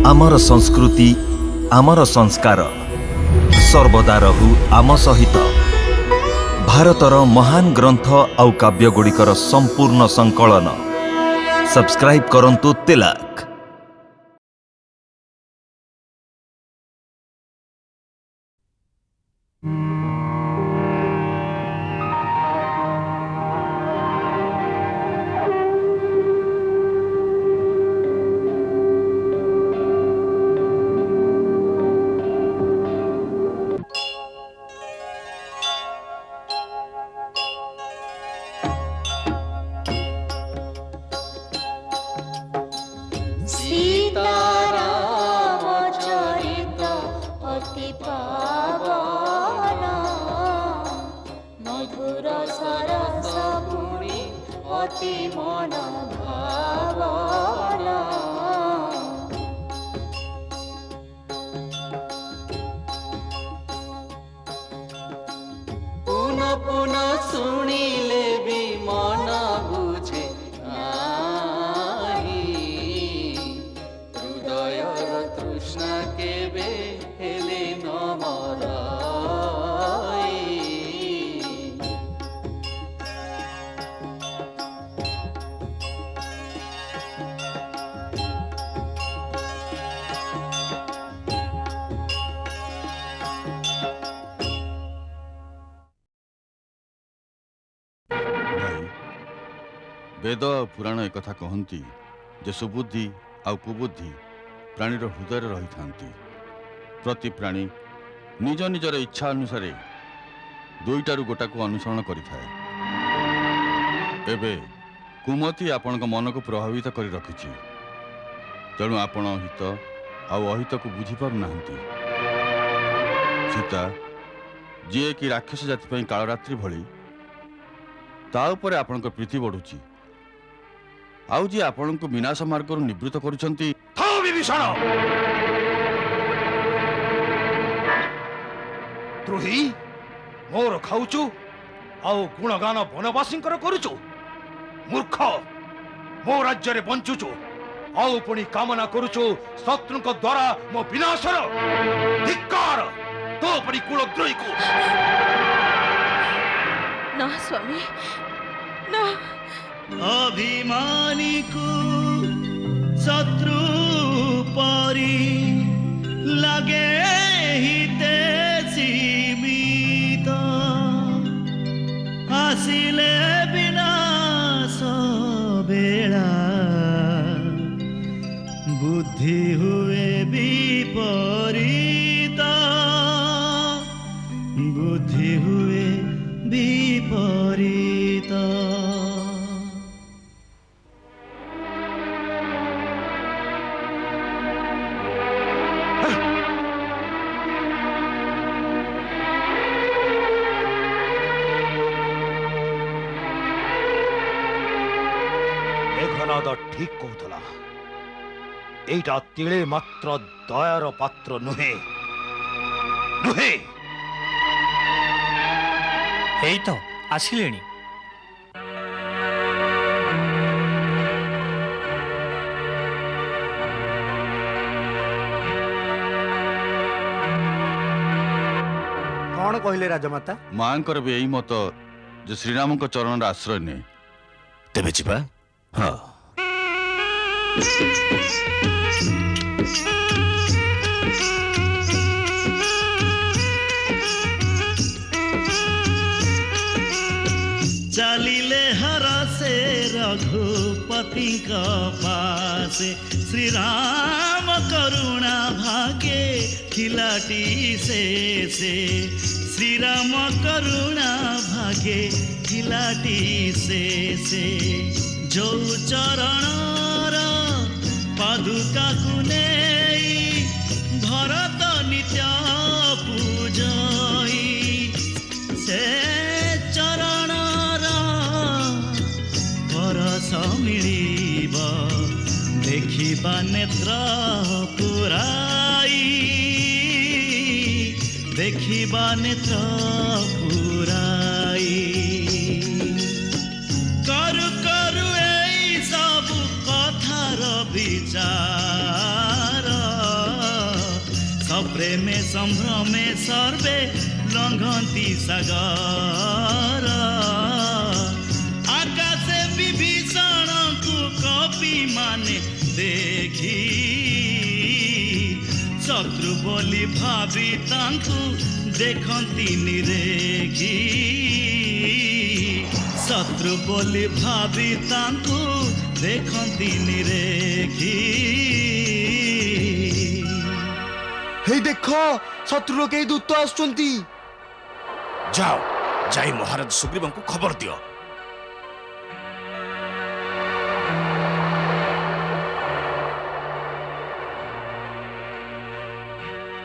आमर संस्कृति आमर संस्कार सर्वदा रहु आम सहित। भारतर महान ग्रंथ आउ काव्यगुड़िकर संपूर्ण संकलन सब्सक्राइब करंतु तिलक। वेद और पुराण एक कथा कहती जे सुबुद्धि आउ कुबुद्धि प्राणीर हृदय रही था। प्रति प्राणी निज निजर इच्छा अनुसार दुईटारू गोटा को अनुसरण करिथाए। एबे कुमति आपण मन को प्रभावित कर रखिछि, तेणु आपण हित आउ अहित को बुझी पारु नाहंती। सीता जी कि राक्षस जाति पई कालरात्रि भली ता उपरे आपणक प्रीति बढ़ुछि, आउ जी आपण को विनाश मार्ग निवृत्त करुछंती। विभीषण द्रोही मोर खाऊचु आउ गुणगान वनवासी करुचु। मूर्ख मो राज्य बंचुचु आउ पुणी कामना करुचु शत्रु द्वारा मो विनाशर। धिक्कार तो परी कुलद्रोही को। ना स्वामी ना। अभिमानी को शत्रु परी लगे हिते सीमित, आसिले विनाश बेला बुद्धि हुए विपरीत, बुद्धि हुए विपरीत। ठीक कहला, एटा तिले मात्र दयार पात्र नुहे नुहे। एई तो आसिलेनी। कौन कहले राजमाता? मांकर भी यही मत जे श्रीराम को चरण आश्रय ने तेबे जिबा। हाँ चलिले हरसे रघुपति पासे, श्री राम करुणा भागे खिलाटी से। श्री राम करुणा भागे खिलाटी से। जो चरण पादुका कुने भरत नित्य पूजई, से चरण परस मिलिब देखिबा नेत्र पुराई, देखिबा नेत्र पुराई। करु करु एई सब कथार विचार, ପ୍ରେମେ ସମ୍ଭ୍ରମେ ସର୍ବେ ଲଙ୍ଘନ୍ତି ସାଗର ଆକାଶେ ବିଭୀଷଣଙ୍କୁ କପି ମାନେ ଦେଖି ଶତ୍ରୁ ବୋଲି ଭାବି ତାଙ୍କୁ ଦେଖନ୍ତି ନିରେଖି ଶତ୍ରୁ ବୋଲି ଭାବି ତାଙ୍କୁ ଦେଖନ୍ତି ନିରେଖି ହେଇ ଦେଖ ଶତ୍ରୁର କେହି ଦୂତ ଆସୁଛନ୍ତି। ଯାଅ ଯାଇ ମହାରାଜ ସୁଗ୍ରୀବଙ୍କୁ ଖବର ଦିଅ।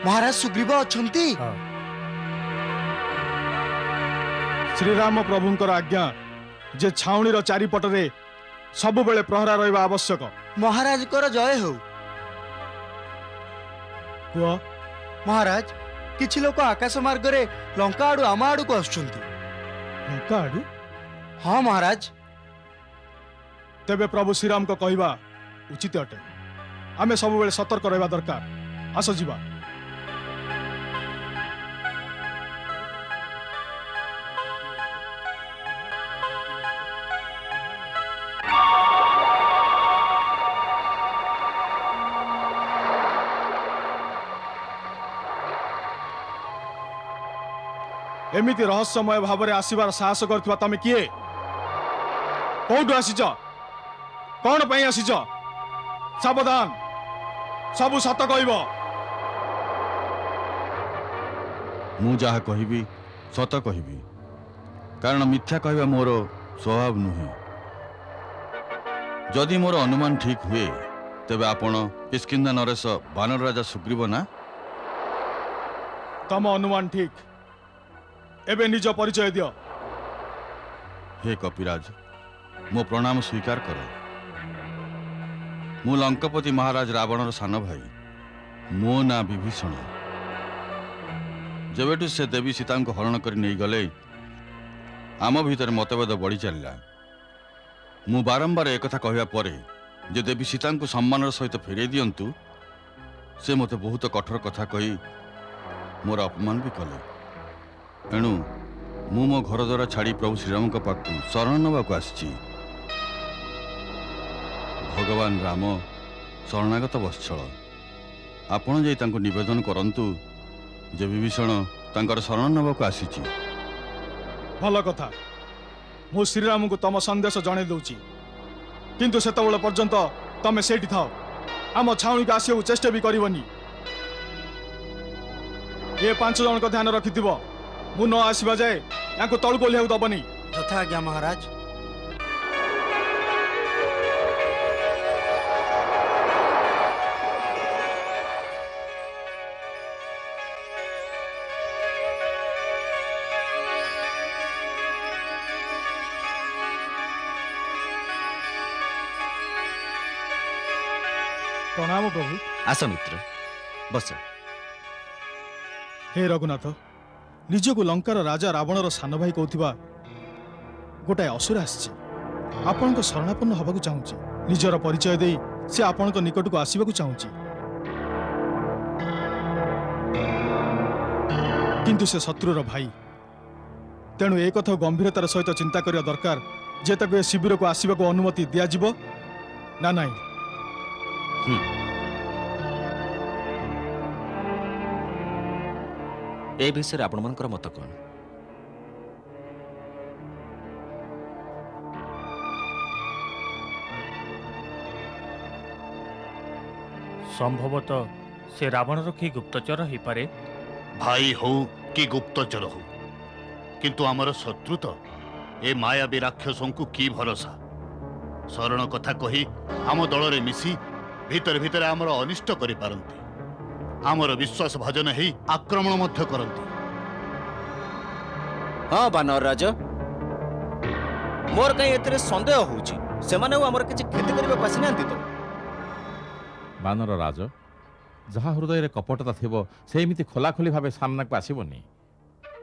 ମହାରାଜ ସୁଗ୍ରୀବ ଅଛନ୍ତି? ଶ୍ରୀରାମ ପ୍ରଭୁଙ୍କର ଆଜ୍ଞା ଯେ ଛାଉଣୀର ଚାରିପଟରେ ସବୁବେଳେ ପ୍ରହରା ରହିବା ଆବଶ୍ୟକ। ମହାରାଜଙ୍କର ଜୟ ହେଉ। କୁହ। ମହାରାଜ କିଛି ଲୋକ ଆକାଶ ମାର୍ଗରେ ଲଙ୍କା ଆଡୁ ଆମ ଆଡକୁ ଆସୁଛନ୍ତି। ଲଙ୍କା ଆଡୁ? ହଁ ମହାରାଜ। ତେବେ ପ୍ରଭୁ ଶ୍ରୀରାମଙ୍କ କହିବା ଉଚିତ ଅଟେ। ଆମେ ସବୁବେଳେ ସତର୍କ ରହିବା ଦରକାର। ଆସ ଯିବା। ଏମିତି ରହସ୍ୟମୟ ଭାବରେ ଆସିବାର ସାହସ କରୁଥିବା ତମେ କିଏ? କୋଉଠୁ ଆସିଛ? କଣ ପାଇଁ ଆସିଛ? ସାବଧାନ, ସବୁ ସତ କହିବ। ମୁଁ ଯାହା କହିବି ସତ କହିବି, କାରଣ ମିଥ୍ୟା କହିବା ମୋର ସ୍ୱଭାବ ନୁହେଁ। ଯଦି ମୋର ଅନୁମାନ ଠିକ୍ ହୁଏ ତେବେ ଆପଣ କିଷ୍କିନ୍ଧା ନରେଶ ବାନର ରାଜା ସୁଗ୍ରୀବ ନା? ତମ ଅନୁମାନ ଠିକ। ଏବେ ନିଜ ପରିଚୟ ଦିଅ। ହେ କପିରାଜ, ମୋ ପ୍ରଣାମ ସ୍ୱୀକାର କର। ମୁଁ ଲଙ୍କପତି ମହାରାଜ ରାବଣର ସାନ ଭାଇ। ମୋ ନାଁ ବିଭୀଷଣ। ଯେବେଠୁ ସେ ଦେବୀ ସୀତାଙ୍କୁ ହରଣ କରି ନେଇଗଲେ ଆମ ଭିତରେ ମତଭେଦ ବଢ଼ି ଚାଲିଲା। ମୁଁ ବାରମ୍ବାର ଏକଥା କହିବା ପରେ ଯେ ଦେବୀ ସୀତାଙ୍କୁ ସମ୍ମାନର ସହିତ ଫେରାଇ ଦିଅନ୍ତୁ, ସେ ମୋତେ ବହୁତ କଠୋର କଥା କହି ମୋର ଅପମାନ ବି କଲେ। ଏଣୁ ମୁଁ ମୋ ଘର ଦ୍ୱାରା ଛାଡ଼ି ପ୍ରଭୁ ଶ୍ରୀରାମଙ୍କ ପାଖକୁ ଶରଣ ନେବାକୁ ଆସିଛି। ଭଗବାନ ରାମ ଶରଣାଗତ ବତ୍ସଳ, ଆପଣ ଯାଇ ତାଙ୍କୁ ନିବେଦନ କରନ୍ତୁ ଯେ ବିଭୀଷଣ ତାଙ୍କର ଶରଣ ନେବାକୁ ଆସିଛି। ଭଲ କଥା। ମୁଁ ଶ୍ରୀରାମଙ୍କୁ ତମ ସନ୍ଦେଶ ଜଣାଇ ଦଉଛି, କିନ୍ତୁ ସେତେବେଳେ ପର୍ଯ୍ୟନ୍ତ ତମେ ସେଇଠି ଥାଅ। ଆମ ଛାଉଣିକୁ ଆସିବାକୁ ଚେଷ୍ଟା ବି କରିବନି। ଏ 5 ଜଣଙ୍କ ଧ୍ୟାନ ରଖିଥିବ। ମୁଁ ନ ଆସିବା ଯାଏ ୟାଙ୍କୁ ତଳକୁ ଓହ୍ଲାଇବାକୁ ଦବନି। ଯଥା ଆଜ୍ଞା ମହାରାଜ। ପ୍ରଣାମ ପ୍ରଭୁ। ଆସ ମିତ୍ର, ବସ। ହେ ରଘୁନାଥ, ନିଜକୁ ଲଙ୍କାର ରାଜା ରାବଣର ସାନ ଭାଇ କହୁଥିବା ଗୋଟାଏ ଅସୁର ଆସିଛି। ଆପଣଙ୍କ ଶରଣାପନ୍ନ ହେବାକୁ ଚାହୁଁଛି। ନିଜର ପରିଚୟ ଦେଇ ସେ ଆପଣଙ୍କ ନିକଟକୁ ଆସିବାକୁ ଚାହୁଁଛି, କିନ୍ତୁ ସେ ଶତ୍ରୁର ଭାଇ। ତେଣୁ ଏ କଥା ଗମ୍ଭୀରତାର ସହିତ ଚିନ୍ତା କରିବା ଦରକାର ଯେ ତାକୁ ଏ ଶିବିରକୁ ଆସିବାକୁ ଅନୁମତି ଦିଆଯିବ ନା ନାହିଁ। ଏ ବିଷୟରେ ଆପଣମାନଙ୍କର ମତ କ'ଣ? ସମ୍ଭବତଃ ସେ ରାବଣର କି ଗୁପ୍ତଚର ହେଇପାରେ। ଭାଇ ହଉ କି ଗୁପ୍ତଚର ହଉ, କିନ୍ତୁ ଆମର ଶତ୍ରୁ ତ ଏ ମାୟାବୀ ରାକ୍ଷସଙ୍କୁ କି ଭରସା। ଶରଣ କଥା କହି ଆମ ଦଳରେ ମିଶି ଭିତରେ ଭିତରେ ଆମର ଅନିଷ୍ଟ କରିପାରନ୍ତି। ଆମର ବିଶ୍ୱାସ ଭଜନ ହେଇ ଆକ୍ରମଣ ମଧ୍ୟ କରନ୍ତି। ହଁ ବାନର ରାଜ, ମୋର କାହିଁ ଏଥିରେ ସନ୍ଦେହ ହଉଛି। ସେମାନେ ଆଉ ଆମର କିଛି କ୍ଷତି କରିବାକୁ ଆସିନାହାନ୍ତି ତ? ବାନର ରାଜ, ଯାହା ହୃଦୟରେ କପଟତା ଥିବ ସେ ଏମିତି ଖୋଲାଖୋଲି ଭାବେ ସାମ୍ନାକୁ ଆସିବନି।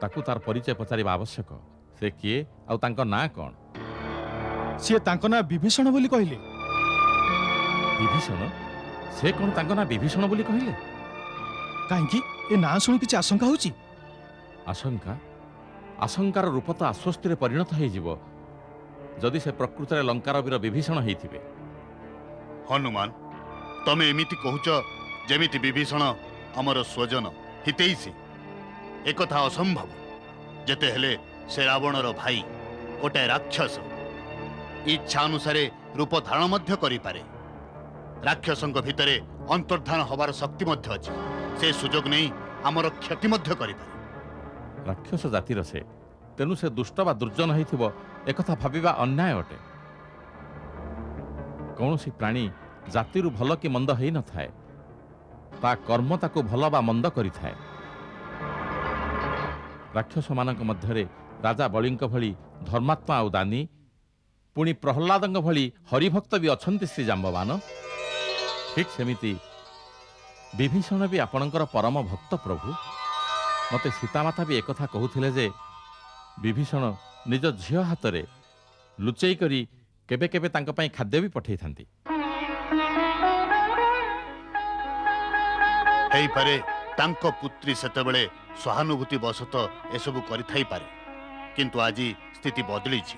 ତାକୁ ତାର ପରିଚୟ ପଚାରିବା ଆବଶ୍ୟକ। ସେ କିଏ ଆଉ ତାଙ୍କ ନାଁ କ'ଣ? ସିଏ ତାଙ୍କ ନାଁ ବିଭୀଷଣ ବୋଲି କହିଲେ। ବିଭୀଷଣ? ସେ କ'ଣ ତାଙ୍କ ନାଁ ବିଭୀଷଣ ବୋଲି କହିଲେ? କାହିଁକି? ଏ ନାଁ ଶୁଣି କିଛି ଆଶଙ୍କା ହଉଛି? ଆଶଙ୍କା ଆଶଙ୍କାର ରୂପ ତ ଆଶ୍ୱସ୍ତିରେ ପରିଣତ ହେଇଯିବ ଯଦି ସେ ପ୍ରକୃତରେ ଲଙ୍କାର ବୀର ବିଭୀଷଣ ହେଇଥିବେ। ହନୁମାନ ତମେ ଏମିତି କହୁଛ ଯେମିତି ବିଭୀଷଣ ଆମର ସ୍ୱଜନ ହିତୈଷୀ। ଏକଥା ଅସମ୍ଭବ। ଯେତେ ହେଲେ ସେ ରାବଣର ଭାଇ, ଗୋଟାଏ ରାକ୍ଷସ। ଇଚ୍ଛା ଅନୁସାରେ ରୂପ ଧାରଣ ମଧ୍ୟ କରିପାରେ। ରାକ୍ଷସଙ୍କ ଭିତରେ ଅନ୍ତର୍ଧାନ ହେବାର ଶକ୍ତି ମଧ୍ୟ ଅଛି। ସେ ସୁଯୋଗ ନେଇ ଆମର କ୍ଷତି ମଧ୍ୟ କରିପାରେ। ରାକ୍ଷସ ଜାତିର ସେ, ତେଣୁ ସେ ଦୁଷ୍ଟ ବା ଦୁର୍ଜନ ହେଇଥିବ ଏକଥା ଭାବିବା ଅନ୍ୟାୟ ଅଟେ। କୌଣସି ପ୍ରାଣୀ ଜାତିରୁ ଭଲ କି ମନ୍ଦ ହେଇନଥାଏ, ତା କର୍ମ ତାକୁ ଭଲ ବା ମନ୍ଦ କରିଥାଏ। ରାକ୍ଷସମାନଙ୍କ ମଧ୍ୟରେ ରାଜା ବଳିଙ୍କ ଭଳି ଧର୍ମାତ୍ମା ଆଉ ଦାନୀ, ପୁଣି ପ୍ରହ୍ଲାଦଙ୍କ ଭଳି ହରିଭକ୍ତ ବି ଅଛନ୍ତି ଶ୍ରୀ ଜାମ୍ବବାନ। ଠିକ୍ ସେମିତି ବିଭୀଷଣ ବି ଆପଣଙ୍କର ପରମ ଭକ୍ତ ପ୍ରଭୁ। ମୋତେ ସୀତାମାତା ବି ଏକଥା କହୁଥିଲେ ଯେ ବିଭୀଷଣ ନିଜ ଝିଅ ହାତରେ ଲୁଚେଇ କରି କେବେ କେବେ ତାଙ୍କ ପାଇଁ ଖାଦ୍ୟ ବି ପଠାଇଥାନ୍ତି। ହେଇପାରେ ତାଙ୍କ ପୁତ୍ରୀ ସେତେବେଳେ ସହାନୁଭୂତି ବଶତଃ ଏସବୁ କରିଥାଇପାରେ। କିନ୍ତୁ ଆଜି ସ୍ଥିତି ବଦଳିଛି।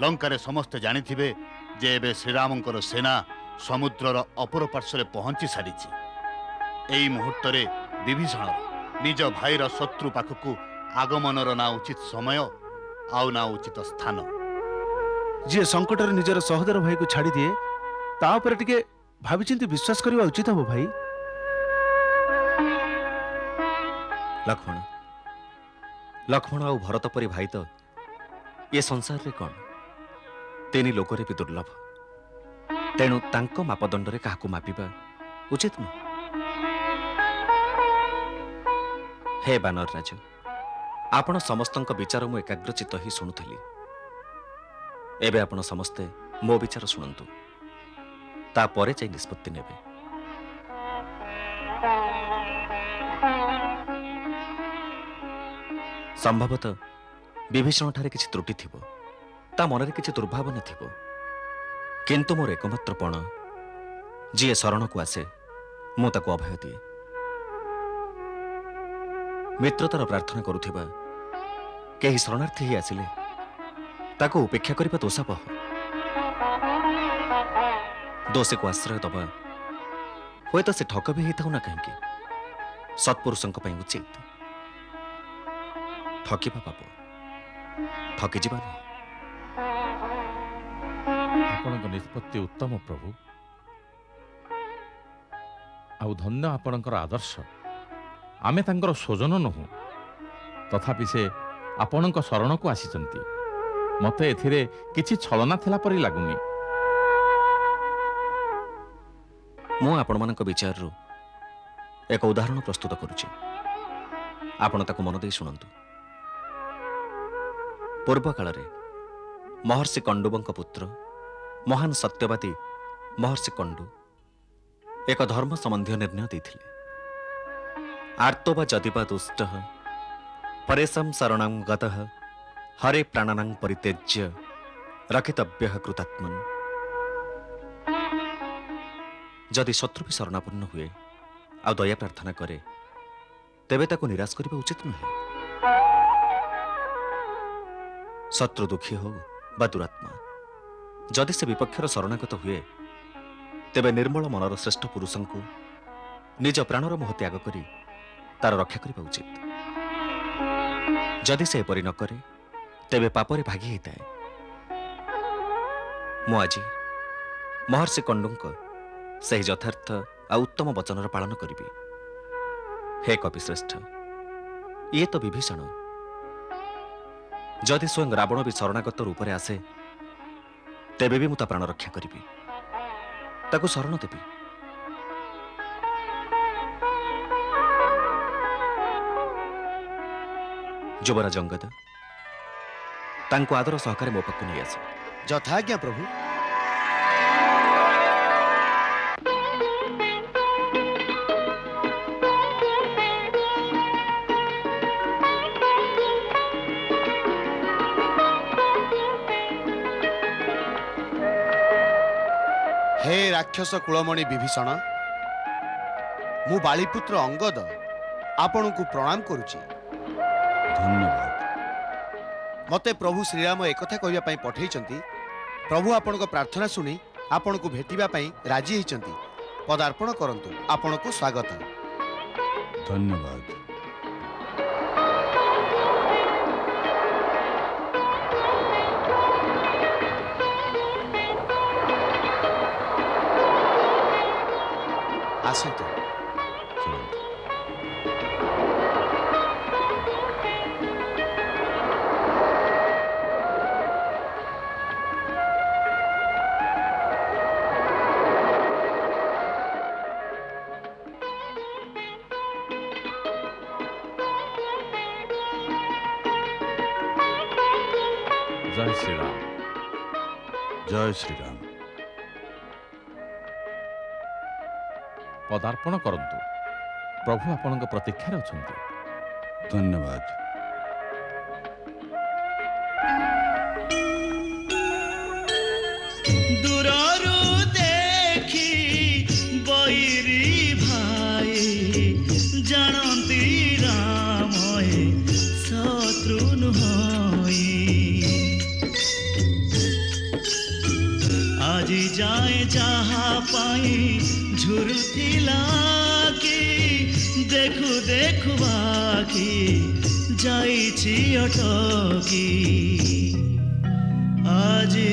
ଲଙ୍କାରେ ସମସ୍ତେ ଜାଣିଥିବେ ଯେ ଏବେ ଶ୍ରୀରାମଙ୍କର ସେନା ସମୁଦ୍ରର ଅପର ପାର୍ଶ୍ୱରେ ପହଞ୍ଚି ସାରିଛି। ଏଇ ମୁହୂର୍ତ୍ତରେ ବିଭୀଷଣ ନିଜ ଭାଇର ଶତ୍ରୁ ପାଖକୁ ଆଗମନର ନା ଉଚିତ ସମୟ ଆଉ ନା ଉଚିତ ସ୍ଥାନ। ଯିଏ ସଙ୍କଟରେ ନିଜର ସହୋଦର ଭାଇକୁ ଛାଡ଼ିଦିଏ ତା ଉପରେ ଟିକେ ଭାବିଚିନ୍ତି ବିଶ୍ୱାସ କରିବା ଉଚିତ ହବ ଭାଇ। ଲକ୍ଷ୍ମଣ ଲକ୍ଷ୍ମଣ ଆଉ ଭରତ ପରି ଭାଇ ତ ଏ ସଂସାରରେ କ'ଣ ତିନି ଲୋକରେ ବି ଦୁର୍ଲଭ। ତେଣୁ ତାଙ୍କ ମାପଦଣ୍ଡରେ କାହାକୁ ମାପିବା ଉଚିତ ନୁହେଁ। ହେ ବାନର ରାଜ, ଆପଣ ସମସ୍ତଙ୍କ ବିଚାର ମୁଁ ଏକାଗ୍ରଚିତ ହିଁ ଶୁଣୁଥିଲି। ଏବେ ଆପଣ ସମସ୍ତେ ମୋ ବିଚାର ଶୁଣନ୍ତୁ, ତାପରେ ଯାଇ ନିଷ୍ପତ୍ତି ନେବେ। ସମ୍ଭବତଃ ବିଭୀଷଣଠାରେ କିଛି ତ୍ରୁଟି ଥିବ, ତା ମନରେ କିଛି ଦୁର୍ଭାବନା ଥିବ। କିନ୍ତୁ ମୋର ଏକମାତ୍ର ପଣ, ଯିଏ ଶରଣକୁ ଆସେ ମୁଁ ତାକୁ ଅଭୟ ଦିଏ। ମିତ୍ରତାର ପ୍ରାର୍ଥନା କରୁଥିବା କେହି ଶରଣାର୍ଥୀ ହେଇ ଆସିଲେ ତାକୁ ଉପେକ୍ଷା କରିବା ଦୋଷାପହ। ଦୋଷୀକୁ ଆଶ୍ରୟ ଦେବା ହୁଏତ ସେ ଠକ ବି ହେଇଥାଉ ନା କାହିଁକି ସତ୍ପୁରୁଷଙ୍କ ପାଇଁ ଉଚିତ। ଠକିବା ପାପ, ଠକିଯିବା ନୁହେଁ। ଆପଣଙ୍କ ନିଷ୍ପତ୍ତି ଉତ୍ତମ ପ୍ରଭୁ। ଆଉ ଧନ୍ୟ ଆପଣଙ୍କର ଆଦର୍ଶ। ଆମେ ତାଙ୍କର ସ୍ୱଜନ ନୁହଁ, ତଥାପି ସେ ଆପଣଙ୍କ ଶରଣକୁ ଆସିଛନ୍ତି। ମୋତେ ଏଥିରେ କିଛି ଛଳନା ଥିଲା ପରି ଲାଗୁନି। ମୁଁ ଆପଣମାନଙ୍କ ବିଚାରରୁ ଏକ ଉଦାହରଣ ପ୍ରସ୍ତୁତ କରୁଛି, ଆପଣ ତାକୁ ମନ ଦେଇ ଶୁଣନ୍ତୁ। ପୂର୍ବ କାଳରେ ମହର୍ଷି କଣ୍ଡୁବଙ୍କ ପୁତ୍ର ମହାନ ସତ୍ୟବାଦୀ ମହର୍ଷି କଣ୍ଡୁ ଏକ ଧର୍ମ ସମ୍ବନ୍ଧୀୟ ନିର୍ଣ୍ଣୟ ଦେଇଥିଲେ। ଆର୍ତ୍ତୋ ବା ଯଦିବା ଦୁଷ୍ଟ ପରେଶଂ ଶରଣଂ ଗତଃ ହରେ ପ୍ରାଣାନାଂ ପରିତ୍ୟଜ୍ୟ ରକ୍ଷିତବ୍ୟଃ କୃତାତ୍ମନ୍। ଯଦି ଶତ୍ରୁ ବି ଶରଣାପନ୍ନ ହୁଏ ଆଉ ଦୟା ପ୍ରାର୍ଥନା କରେ, ତେବେ ତାକୁ ନିରାଶ କରିବା ଉଚିତ ନୁହେଁ। ଶତ୍ରୁ ଦୁଃଖୀ ହଉ ବା ଦୁରାତ୍ମା, ଯଦି ସେ ବିପକ୍ଷର ଶରଣାଗତ ହୁଏ, ତେବେ ନିର୍ମଳ ମନର ଶ୍ରେଷ୍ଠ ପୁରୁଷଙ୍କୁ ନିଜ ପ୍ରାଣର ମୋହ ତ୍ୟାଗ କରି ତାର ରକ୍ଷା କରିବା ଉଚିତ। ଯଦି ସେ ଏପରି ନ କରେ, ତେବେ ପାପରେ ଭାଗି ହେଇଥାଏ। ମୁଁ ଆଜି ମହର୍ଷି କଣ୍ଡୁଙ୍କ ସେହି ଯଥାର୍ଥ ଆଉ ଉତ୍ତମ ବଚନର ପାଳନ କରିବି। ହେ କବିଶ୍ରେଷ୍ଠ, ଇଏ ତ ବିଭୀଷଣ। ଯଦି ସ୍ୱୟଂ ରାବଣ ବି ଶରଣାଗତ ରୂପରେ ଆସେ, ତେବେ ବି ମୁଁ ତା ପ୍ରାଣ ରକ୍ଷା କରିବି, ତାକୁ ଶରଣ ଦେବି। ଯୁବରାଜ ଅଙ୍ଗଦ, ତାଙ୍କୁ ଆଦର ସହକାରେ ମୋ ପାଖକୁ ନେଇ ଆସ। ଯଥାଜ୍ଞା ପ୍ରଭୁ। ହେ ରାକ୍ଷସ କୁଳମଣି ବିଭୀଷଣ, ମୁଁ ବାଳିପୁତ୍ର ଅଙ୍ଗଦ ଆପଣଙ୍କୁ ପ୍ରଣାମ କରୁଛି। ଧନ୍ୟବାଦ। ମତେ ପ୍ରଭୁ ଶ୍ରୀରାମ ଏକଥା କହିବା ପାଇଁ ପଠେଇଛନ୍ତି, ପ୍ରଭୁ ଆପଣଙ୍କ ପ୍ରାର୍ଥନା ଶୁଣି ଆପଣଙ୍କୁ ଭେଟିବା ପାଇଁ ରାଜି ହେଇଛନ୍ତି। ପଦାର୍ପଣ କରନ୍ତୁ, ଆପଣଙ୍କୁ ସ୍ୱାଗତ। ଧନ୍ୟବାଦ। ଆସନ୍ତୁ। ଚାଲନ୍ତୁ। ଜୟ ଶ୍ରୀରାମ। ଜୟ ଶ୍ରୀରାମ। ପଦାର୍ପଣ କରନ୍ତୁ, ପ୍ରଭୁ ଆପଣଙ୍କ ପ୍ରତୀକ୍ଷାରେ ଅଛନ୍ତି। ଧନ୍ୟବାଦ। ଦୂରରୁ ଦେଖି ବୈରୀ ଭାଇ ଜାଣନ୍ତି ରାମଏ ଶତ୍ରୁ ନୁହଁଇ। ଆଜି ଯାଏ ଯାହା ପାଇଁ ଝୁରୁଥିଲା କି ଦେଖୁ ଦେଖୁ ବାକି ଯାଇଛି ଅଟକି। ଆଜି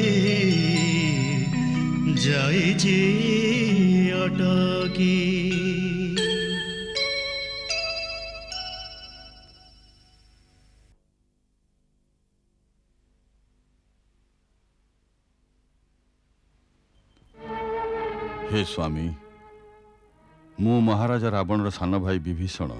ଯାଇଛି ଅଟକି। ହେ ସ୍ୱାମୀ, ମୁଁ ମହାରାଜା ରାବଣର ସାନ ଭାଇ ବିଭୀଷଣ।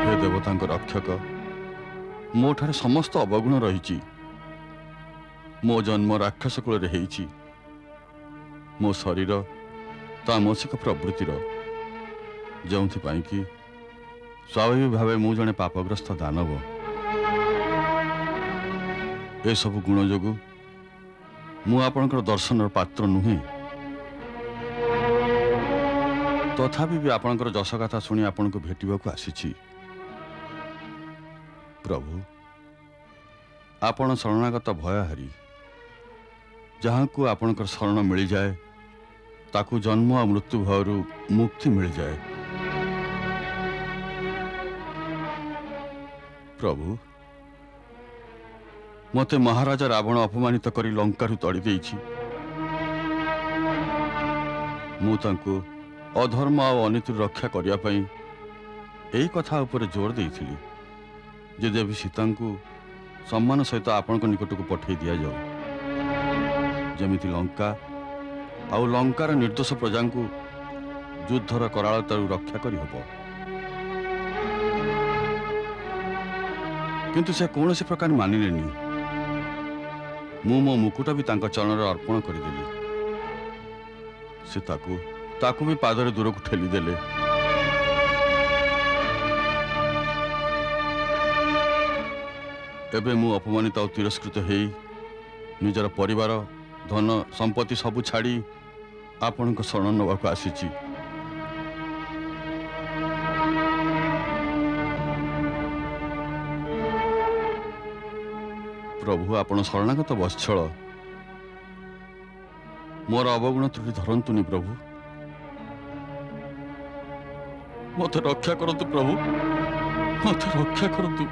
ହେ ଦେବତାଙ୍କ ରକ୍ଷକ, ମୋ ଠାରେ ସମସ୍ତ ଅବଗୁଣ ରହିଛି। ମୋ ଜନ୍ମ ରାକ୍ଷସ କୂଳରେ ହେଇଛି। ମୋ ଶରୀର ତାମସିକ ପ୍ରବୃତ୍ତିର, ଯେଉଁଥିପାଇଁ କି ସ୍ୱାଭାବିକ ଭାବେ ମୁଁ ଜଣେ ପାପଗ୍ରସ୍ତ ଦାନବ। ଏସବୁ ଗୁଣ ଯୋଗୁଁ ମୁଁ ଆପଣଙ୍କର ଦର୍ଶନର ପାତ୍ର ନୁହେଁ। ତଥାପି ବି ଆପଣଙ୍କର ଯଶଗାଥା ଶୁଣି ଆପଣଙ୍କୁ ଭେଟିବାକୁ ଆସିଛି। ପ୍ରଭୁ, ଆପଣ ଶରଣାଗତ ଭୟହାରୀ। ଯାହାକୁ ଆପଣଙ୍କର ଶରଣ ମିଳିଯାଏ ତାକୁ ଜନ୍ମ ଆଉ ମୃତ୍ୟୁ ଭୟରୁ ମୁକ୍ତି ମିଳିଯାଏ। ପ୍ରଭୁ, ମୋତେ ମହାରାଜା ରାବଣ ଅପମାନିତ କରି ଲଙ୍କାରୁ ତଡ଼ି ଦେଇଛି। ମୁଁ ତାଙ୍କୁ ଅଧର୍ମ ଆଉ ଅନୀତିରୁ ରକ୍ଷା କରିବା ପାଇଁ ଏହି କଥା ଉପରେ ଜୋର ଦେଇଥିଲି ଯେ ଦେବୀ ସୀତାଙ୍କୁ ସମ୍ମାନ ସହିତ ଆପଣଙ୍କ ନିକଟକୁ ପଠାଇ ଦିଆଯାଉ, ଯେମିତି ଲଙ୍କା ଆଉ ଲଙ୍କାର ନିର୍ଦ୍ଦୋଷ ପ୍ରଜାଙ୍କୁ ଯୁଦ୍ଧର କରାଳତାରୁ ରକ୍ଷା କରିହେବ। କିନ୍ତୁ ସେ କୌଣସି ପ୍ରକାର ମାନିଲେନି। ମୁଁ ମୋ ମୁକୁଟ ବି ତାଙ୍କ ଚରଣରେ ଅର୍ପଣ କରିଦେଲି। ସେ ତାକୁ ବି ପାଦରେ ଦୂରକୁ ଠେଲିଦେଲେ। ଏବେ ମୁଁ ଅପମାନିତ ଆଉ ତିରସ୍କୃତ ହେଇ ନିଜର ପରିବାର, ଧନ ସମ୍ପତ୍ତି ସବୁ ଛାଡ଼ି ଆପଣଙ୍କ ଶରଣ ନେବାକୁ ଆସିଛି। ପ୍ରଭୁ, ଆପଣ ଶରଣାଗତ ବତ୍ସଳ। ମୋର ଅବଗୁଣ ତ୍ରୁଟି ଧରନ୍ତୁନି ପ୍ରଭୁ। ମୋତେ ରକ୍ଷା କରନ୍ତୁ ପ୍ରଭୁ, ମୋତେ ରକ୍ଷା କରନ୍ତୁ।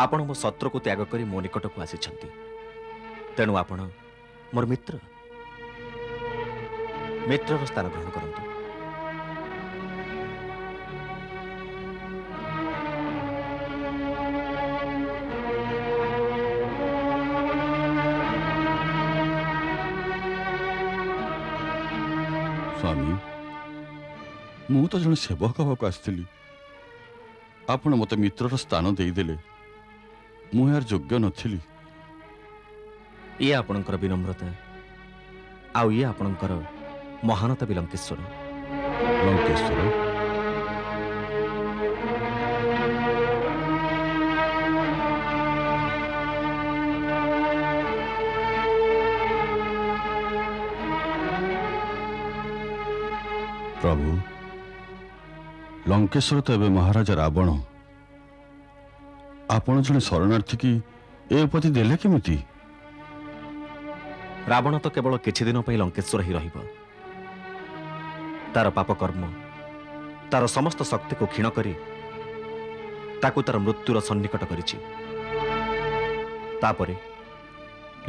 ଆପଣ ମୋ ଶତ୍ରୁକୁ ତ୍ୟାଗ କରି ମୋ ନିକଟକୁ ଆସିଛନ୍ତି, ତେଣୁ ଆପଣ ମୋର ମିତ୍ର। ମିତ୍ରର ସ୍ଥାନ ଗ୍ରହଣ କରନ୍ତୁ। ସ୍ୱାମୀ, ମୁଁ ତ ଜଣେ ସେବକ ହେବାକୁ ଆସିଥିଲି। ଆପଣ ମୋତେ ମିତ୍ରର ସ୍ଥାନ ଦେଇଦେଲେ। ମୁଁ ଏହାର ଯୋଗ୍ୟ ନଥିଲି। ଇଏ ଆପଣଙ୍କର ବିନମ୍ରତା, ଆଉ ଇଏ ଆପଣଙ୍କର ମହାନତା ବି ଲଙ୍କେଶ୍ୱର। ଲଙ୍କେଶ୍ୱର, ପ୍ରଭୁ ଲଙ୍କେଶ୍ୱର ତ ଏବେ ମହାରାଜା ରାବଣ। ଆପଣ ଜଣେ ଶରଣାର୍ଥୀ କି ଏ ଉପାଧି ଦେଲେ କେମିତି? ରାବଣ ତ କେବଳ କିଛି ଦିନ ପାଇଁ ଲଙ୍କେଶ୍ୱର ହିଁ ରହିବ। ତାର ପାପ କର୍ମ ତାର ସମସ୍ତ ଶକ୍ତିକୁ କ୍ଷୀଣ କରି ତାକୁ ତାର ମୃତ୍ୟୁର ସନ୍ନିକଟ କରିଛି। ତାପରେ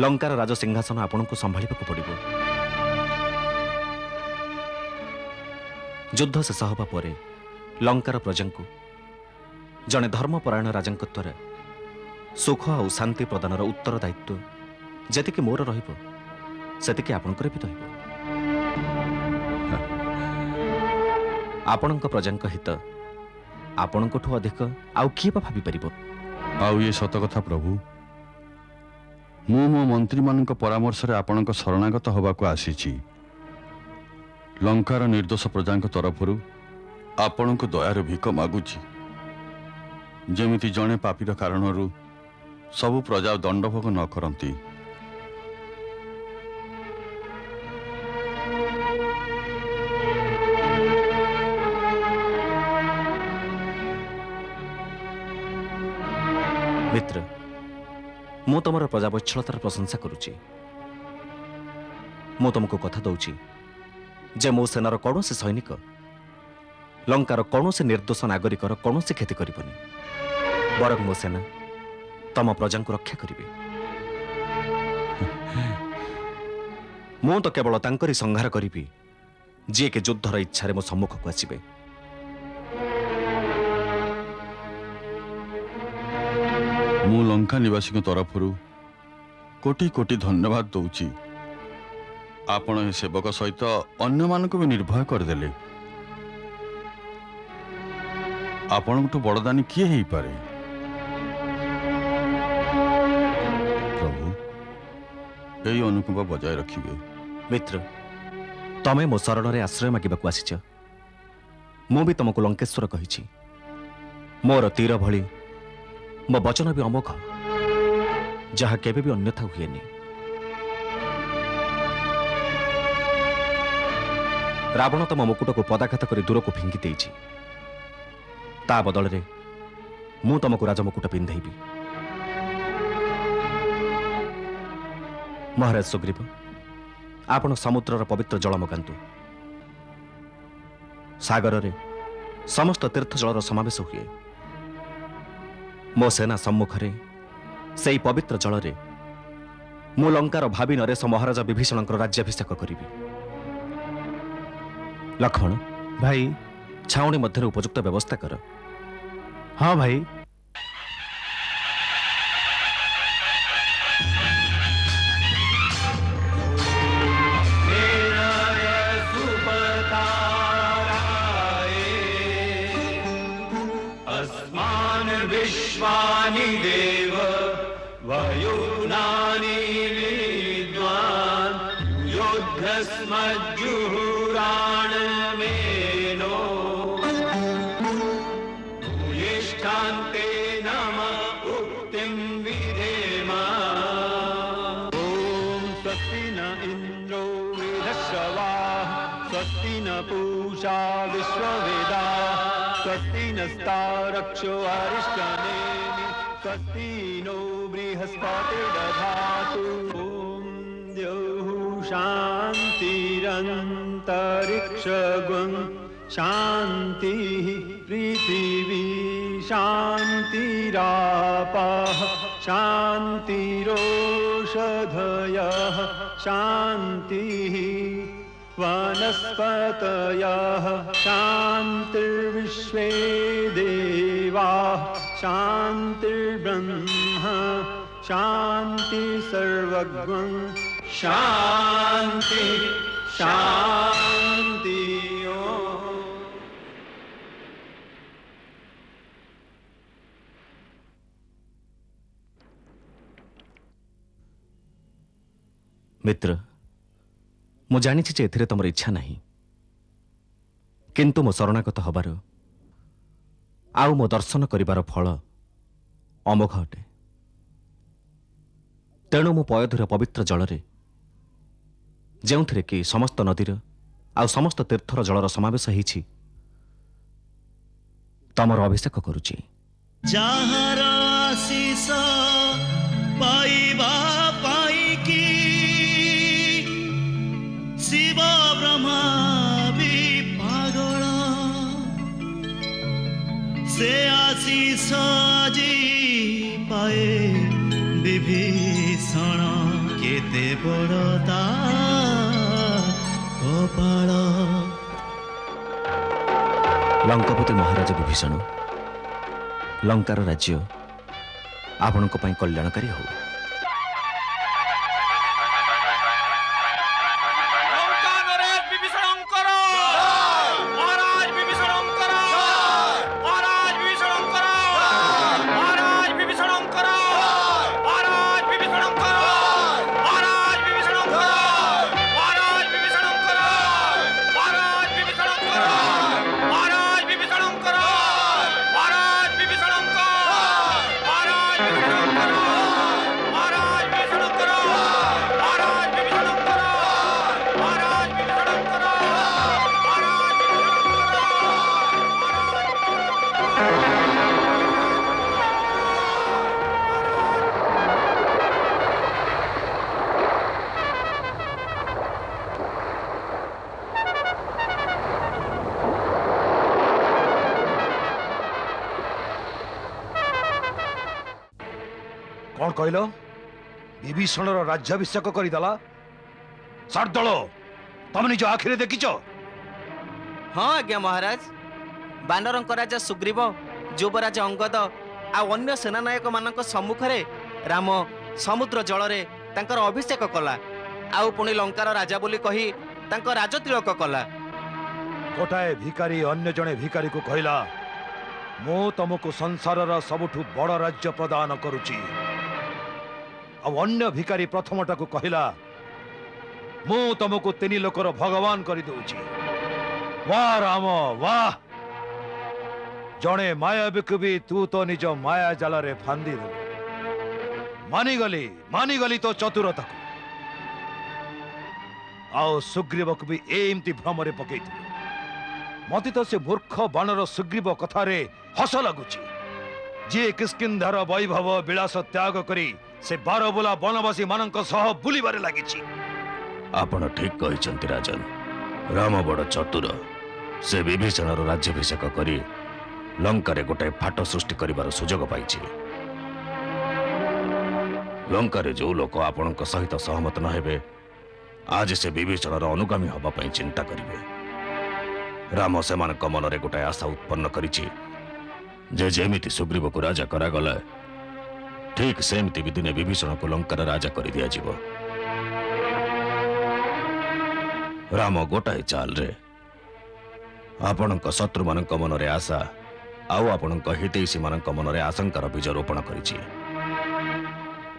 ଲଙ୍କାର ରାଜସିଂହାସନ ଆପଣଙ୍କୁ ସମ୍ଭାଳିବାକୁ ପଡ଼ିବ। ଯୁଦ୍ଧ ଶେଷ ହେବା ପରେ ଲଙ୍କାର ପ୍ରଜାଙ୍କୁ ଜଣେ ଧର୍ମପରାୟଣ ରାଜାଙ୍କ ଦ୍ୱାରା ସୁଖ ଆଉ ଶାନ୍ତି ପ୍ରଦାନର ଉତ୍ତରଦାୟିତ୍ୱ ଯେତିକି ମୋର ରହିବ ସେତିକି ଆପଣଙ୍କର ବି ରହିବ। ଆପଣଙ୍କ ପ୍ରଜାଙ୍କ ହିତ ଆପଣଙ୍କଠୁ ଅଧିକ ଆଉ କିଏ ବା ଭାବିପାରିବ? ଆଉ ଇଏ ସତ କଥା ପ୍ରଭୁ। ମୁଁ ମୋ ମନ୍ତ୍ରୀମାନଙ୍କ ପରାମର୍ଶରେ ଆପଣଙ୍କ ଶରଣାଗତ ହେବାକୁ ଆସିଛି। ଲଙ୍କାର ନିର୍ଦ୍ଦୋଷ ପ୍ରଜାଙ୍କ ତରଫରୁ ଆପଣଙ୍କୁ ଦୟାର ଭିକ ମାଗୁଛି, ଯେମିତି ଜଣେ ପାପୀର କାରଣରୁ ସବୁ ପ୍ରଜା ଦଣ୍ଡଭୋଗ ନ କରନ୍ତି। ମିତ୍ର, ମୁଁ ତମର ପ୍ରଜାବତ୍ସଳତାର ପ୍ରଶଂସା କରୁଛି। ମୁଁ ତମକୁ କଥା ଦଉଛି ଯେ ମୋ ସେନାର କୌଣସି ସୈନିକ ଲଙ୍କାର କୌଣସି ନିର୍ଦ୍ଦୋଷ ନାଗରିକର କୌଣସି କ୍ଷତି କରିବନି। ବରଂ ମୋ ସେନା ତମ ପ୍ରଜାଙ୍କୁ ରକ୍ଷା କରିବେ। ମୁଁ ତ କେବଳ ତାଙ୍କରି ସଂହାର କରିବି ଯିଏକି ଯୁଦ୍ଧର ଇଚ୍ଛାରେ ମୋ ସମ୍ମୁଖକୁ ଆସିବେ। ମୁଁ ଲଙ୍କା ନିବାସୀଙ୍କ ତରଫରୁ କୋଟି କୋଟି ଧନ୍ୟବାଦ ଦଉଛି। ଆପଣ ଏ ସେବକ ସହିତ ଅନ୍ୟମାନଙ୍କୁ ବି ନିର୍ଭୟ କରିଦେଲେ। ଆପଣଙ୍କଠୁ ବଡ଼ଦାନୀ କିଏ ହେଇପାରେ? ପ୍ରଭୁ ଏଇ ଅନୁକମ୍ପା ବଜାୟ ରଖିବେ। ମିତ୍ର, ତମେ ମୋ ଶରଣରେ ଆଶ୍ରୟ ମାଗିବାକୁ ଆସିଛ। ମୁଁ ବି ତମକୁ ଲଙ୍କେଶ୍ୱର କହିଛି। ମୋର ତୀର ଭଳି ମୋ ବଚନ ବି ଅମୋଘ, ଯାହା କେବେ ବି ଅନ୍ୟଥା ହୁଏନି। ରାବଣ ତମ ମୁକୁଟକୁ ପଦାଘାତ କରି ଦୂରକୁ ଫିଙ୍ଗି ଦେଇଛି। ତା ବଦଳରେ ମୁଁ ତମକୁ ରାଜମୁକୁଟ ପିନ୍ଧେଇବି। ମହାରାଜ ସୁଗ୍ରୀବ, ଆପଣ ସମୁଦ୍ରର ପବିତ୍ର ଜଳ ମଗାନ୍ତୁ। ସାଗରରେ ସମସ୍ତ ତୀର୍ଥ ଜଳର ସମାବେଶ ହୁଏ। ମୋ ସେନା ସମ୍ମୁଖରେ ସେହି ପବିତ୍ର ଜଳରେ ମୁଁ ଲଙ୍କାର ଭାବି ନରେଶ ମହାରାଜା ବିଭୀଷଣଙ୍କର ରାଜ୍ୟାଭିଷେକ କରିବି। ଲକ୍ଷ୍ମଣ ଭାଇ। ଛାଉଣି ମଧ୍ୟରେ ଉପଯୁକ୍ତ ବ୍ୟବସ୍ଥା କର। ହଁ ଭାଇ। विश्वानि देव वयुनानि विद्वान् युद्धस्मज्जुहुराणमेनो भूयिष्ठान्ते नमः उक्तिं विधेम। ॐ स्वस्ति न इन्द्रो वृधश्रवाः स्वस्ति न पूषा विश्ववेदाः स्वस्ति नस्तारक्षो अरिष्टनेमि स्वस्ति नो बृहस्पतिर्दधातु। ॐ द्यौः शान्तिरन्तरिक्षगुं शान्तिः पृथिवी शान्तिरापः शान्तिरोषधयः शान्तिः वनस्पतयः शान्तिर्विश्वे देवाः शान्तिर्ब्रह्म शान्ति सर्वगं शान्ति शान्ति। ମିତ୍ର, ମୁଁ ଜାଣିଛି ଯେ ଏଥିରେ ତମର ଇଚ୍ଛା ନାହିଁ, କିନ୍ତୁ ମୋ ଶରଣାଗତ ହବାର ଆଉ ମୋ ଦର୍ଶନ କରିବାର ଫଳ ଅମୋଘ ଅଟେ। ତେଣୁ ମୁଁ ପୟଧୂର ପବିତ୍ର ଜଳରେ, ଯେଉଁଥିରେ କି ସମସ୍ତ ନଦୀର ଆଉ ସମସ୍ତ ତୀର୍ଥର ଜଳର ସମାବେଶ ହେଇଛି ତମର ଅଭିଷେକ କରୁଛି। ଯାହାର ଆଶିଷ ପାଇବା ପାଇକି ଶିବ ବ୍ରହ୍ମା ବି ପାଗଳ, ସେ ଆଶିଷ ଆଜି ପାଏ ବିଭୀଷଣ, କେତେ ବଡ଼ ତା କପାଳ। ଲଙ୍କାପତି ମହାରାଜ ବିଭୀଷଣ, ଲଙ୍କାର ରାଜ୍ୟ ଆପଣଙ୍କ ପାଇଁ କଲ୍ୟାଣକାରୀ ହଉ। କଣ କହିଲ? ବିଭୀଷଣର ରାଜ୍ୟାଭିଷେକ କରିଦେଲା? ସାର୍ଦଳ, ତମେ ନିଜ ଆଖିରେ ଦେଖିଛ? ହଁ ଆଜ୍ଞା ମହାରାଜ, ବାନରଙ୍କ ରାଜା ସୁଗ୍ରୀବ, ଯୁବରାଜ ଅଙ୍ଗଦ ଆଉ ଅନ୍ୟ ସେନାନାୟକ ମାନଙ୍କ ସମ୍ମୁଖରେ ରାମ ସମୁଦ୍ର ଜଳରେ ତାଙ୍କର ଅଭିଷେକ କଲା, ଆଉ ପୁଣି ଲଙ୍କାର ରାଜା ବୋଲି କହି ତାଙ୍କ ରାଜତିଳକ କଲା। ଗୋଟାଏ ଭିକାରୀ ଅନ୍ୟ ଜଣେ ଭିକାରୀକୁ କହିଲା, ମୁଁ ତମକୁ ସଂସାରର ସବୁଠୁ ବଡ଼ ରାଜ୍ୟ ପ୍ରଦାନ କରୁଛି। ଆଉ ଅନ୍ୟ ଭିକାରୀ ପ୍ରଥମଟାକୁ କହିଲା, ମୁଁ ତମକୁ ତିନି ଲୋକର ଭଗବାନ କରିଦେଉଛି। ବାଃ ରାମ ବାଃ! ଜଣେ ମାୟାବୀକୁ ବି ତୁ ତ ନିଜ ମାୟା ଜାଲରେ ଫାନ୍ଦି ଦେଲୁ। ମାନିଗଲି ତ ଚତୁରତାକୁ। ଆଉ ସୁଗ୍ରୀବକୁ ବି ଏମିତି ଭ୍ରମରେ ପକେଇଥିଲୁ। ମତେ ତ ସେ ମୂର୍ଖ ବାନର ସୁଗ୍ରୀବ କଥାରେ ହସ ଲାଗୁଛି, ଯିଏ କିଷ୍କିନ୍ଧାର ବୈଭବ ବିଳାସ ତ୍ୟାଗ କରି ସେ ବାରବୁଲା ବନବାସୀ ମାନଙ୍କ ସହ ବୁଲିବାରେ ଲାଗିଛି। ଆପଣ ଠିକ କହିଛନ୍ତି ରାଜନ। ରାମ ବଡ଼ ଚତୁର। ସେ ବିଭୀଷଣର ରାଜ୍ୟାଭିଷେକ କରି ଲଙ୍କାରେ ଗୋଟାଏ ଫାଟ ସୃଷ୍ଟି କରିବାର ସୁଯୋଗ ପାଇଛି। ଲଙ୍କାରେ ଯେଉଁ ଲୋକ ଆପଣଙ୍କ ସହିତ ସହମତ ନ ହେବେ, ଆଜି ସେ ବିଭୀଷଣର ଅନୁଗାମୀ ହେବା ପାଇଁ ଚିନ୍ତା କରିବେ। ରାମ ସେମାନଙ୍କ ମନରେ ଗୋଟାଏ ଆଶା ଉତ୍ପନ୍ନ କରିଛି ଯେ ଯେମିତି ସୁଗ୍ରୀବକୁ ରାଜା କରାଗଲା, ଠିକ ସେମିତି ବି ଦିନେ ବିଭୀଷଣକୁ ଲଙ୍କାର ରାଜା କରିଦିଆଯିବ। ରାମ ଗୋଟାଏ ଚାଲରେ ଆପଣଙ୍କ ଶତ୍ରୁମାନଙ୍କ ମନରେ ଆଶା ଆଉ ଆପଣଙ୍କ ହିତୈଷୀମାନଙ୍କ ମନରେ ଆଶଙ୍କାର ବୀଜ ରୋପଣ କରିଛି।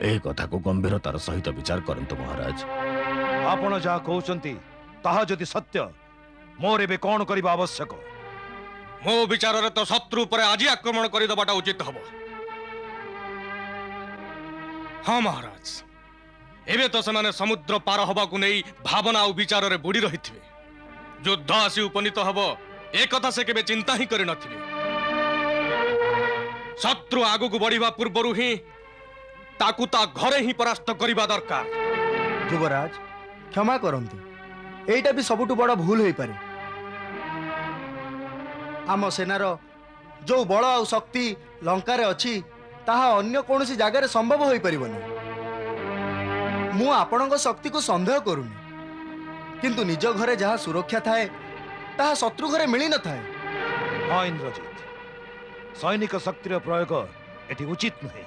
ଏହି କଥାକୁ ଗମ୍ଭୀରତାର ସହିତ ବିଚାର କରନ୍ତୁ ମହାରାଜ। ଆପଣ ଯାହା କହୁଛନ୍ତି ତାହା ଯଦି ସତ୍ୟ, ମୋର ଏବେ କଣ କରିବା ଆବଶ୍ୟକ? ମୋ ବିଚାରରେ ତ ଶତ୍ରୁ ଉପରେ ଆଜି ଆକ୍ରମଣ କରିଦେବାଟା ଉଚିତ ହବ। ହଁ ମହାରାଜ, ଏବେ ତ ସେମାନେ ସମୁଦ୍ର ପାର ହବାକୁ ନେଇ ଭାବନା ଆଉ ବିଚାରରେ ବୁଡି ରହିଥିବେ। ଯୁଦ୍ଧ ଆସି ଉପନୀତ ହବ ଏ କଥା ସେ କେବେ ଚିନ୍ତା ହିଁ କରିନଥିବେ। ଶତ୍ରୁ ଆଗକୁ ବଢିବା ପୂର୍ବରୁ ହିଁ ତାକୁ ତା ଘରେ ହିଁ ପରାସ୍ତ କରିବା ଦରକାର। ଯୁବରାଜ, କ୍ଷମା କରନ୍ତୁ, ଏଇଟା ବି ସବୁଠୁ ବଡ଼ ଭୁଲ ହେଇପାରେ। ଆମ ସେନାର ଯୋଉ ବଳ ଆଉ ଶକ୍ତି ଲଙ୍କାରେ ଅଛି, ତାହା ଅନ୍ୟ କୌଣସି ଜାଗାରେ ସମ୍ଭବ ହୋଇପାରିବନି। ମୁଁ ଆପଣଙ୍କ ଶକ୍ତିକୁ ସନ୍ଦେହ କରୁନି, କିନ୍ତୁ ନିଜ ଘରେ ଯାହା ସୁରକ୍ଷା ଥାଏ ତାହା ଶତ୍ରୁ ଘରେ ମିଳିନଥାଏ। ହଁ ଇନ୍ଦ୍ରଜିତ, ସୈନିକ ଶକ୍ତିର ପ୍ରୟୋଗ ଏଠି ଉଚିତ ନୁହେଁ।